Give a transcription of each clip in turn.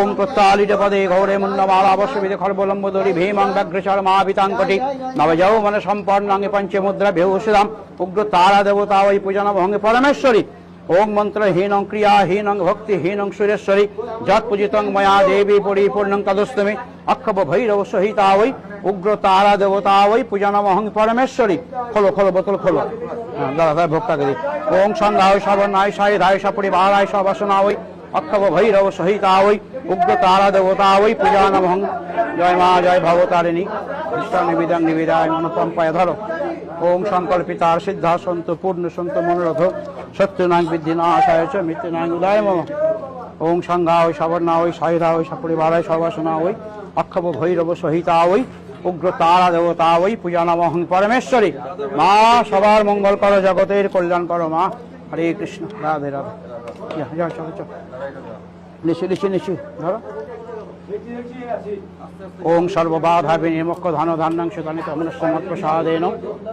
ওম প্রত্যালিতে পদে গৌরে মুন্নমালাবশ্যবিদে খর্বলম্বদরি ভীমং ব্যগ্রচর মহাবিতাঙ্কটি নবযৌবন সম্পন্নাঙ্গে পঞ্চমুদ্রা বেহুষিদাম উগ্র তারা দেবতা ওই পূজন ভঙ্গে পরমেশ্বরী ওম মন্ত্রহীনং ক্রিয়াহীনং ভক্তিহীনং সুরেশ্বরী যৎ পূজিতং ময়া দেবী পরিপূর্ণং তদস্তমে অক্ষব ভৈরব সহিতা ওই উগ্র তারা দেবতা ওই পূজনমহং পরমেশ্বরী খোলো খোলো বোতল খোলো দাদা ভোক্তাকে দিই ওম সন্ধ্যায় সবর্ণায় সাই রায় সপরিবারায় সবাসনা ওই অক্ষব ভৈরব সহিতা ওই উগ্র তারা দেবতা ওই পূজনমহং জয় মা জয় ভবতারিণী কৃষ্ণ নিবেদন নিবেদায় মনোপম্পায় ধরো ওম সংকল্পিতার সিদ্ধা সন্ত পূর্ণ সন্ত মনোরথ সত্যনাং বিদ্ধি নাশায় চ মৃত্যুনাং উদয় মম ওম সংজ্ঞা ওই সবর্ণা ওই সাইরা ওই সপরিবারায় সবাসনা ওই অক্ষব ভৈরব সহিতা ওই উগ্র তারা দেবতা ওই পূজা নমঃ পরমেশ্বরী মা সবার মঙ্গল করো জগতের কল্যাণ করো মা হরে কৃষ্ণ রাধে রাধে যা চলো চলো নিশি নিশি নিশি ধরো ওম সর্ববাধা বিনির্মুক্ষ ধন ধান্যাংশ ধনিত মনুষ্যমত প্রসাদেন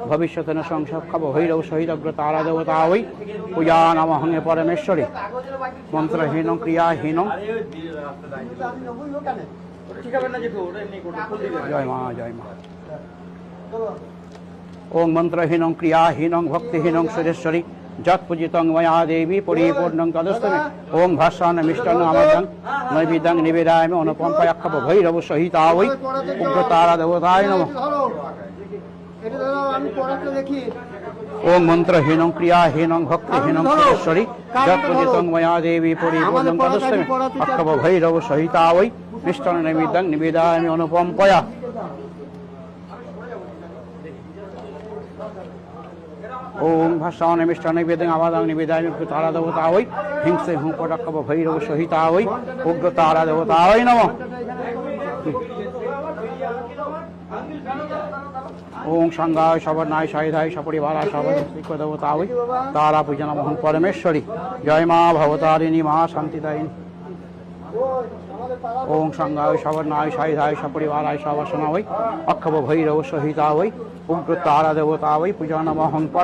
ভবিষ্যতেন সংসক্ষব ভৈরব সহিতগ্র তারা দেবতা ওই পূজা নমঃ পরমেশ্বরী মন্ত্রহীন ক্রিয়াহীন জয় মা জয় মা ওম মন্ত্রহীন ক্রিয়াহীন ভক্তিহীন সুরেশ্বরী যৎ পূজিতং ময়া দেবী পরিপূর্ণং তদস্তমে ওম ভাস্যান মিষ্টান্ন আমদং নৈবেদ্যং নিবেদায়ামি অনুপম্পায় অক্ষব ভৈরব সহিতা ওই উগ্র তারা দেবতায় নমঃ ওম মন্ত্রহীন ক্রিয়াহীন ভক্তিহীন সুরেশ্বরী যৎ পূজিতং ময়া দেবী পরিপূর্ণং তদস্তমে অক্ষব ভৈরব সহিতা ওই মিষ্টান্ন নৈবেদ্যং নিবেদায়ামি অনুপম্পায় ओम भाषाओं मिष्टान निवेदन आवादांग निवेदाय तारा देवता वै हिंसे हूँ पटकब भैरव सहिता वै उग्र तारा देवता वै नमः ओम संगाय सवर्णाय साइधाय सपरिवाराय सवर्णिक देवता वै तारा पूजन मोहन परमेश्वरी जय माँ भवतारिणी माँ शांतिदायिनी ओम संगाय सवर्णाय साइधाय सपरिवाराय सवासना वै अक्षब भैरव सहिता वै उग्र तारा देवता वै पूजन मोहन पर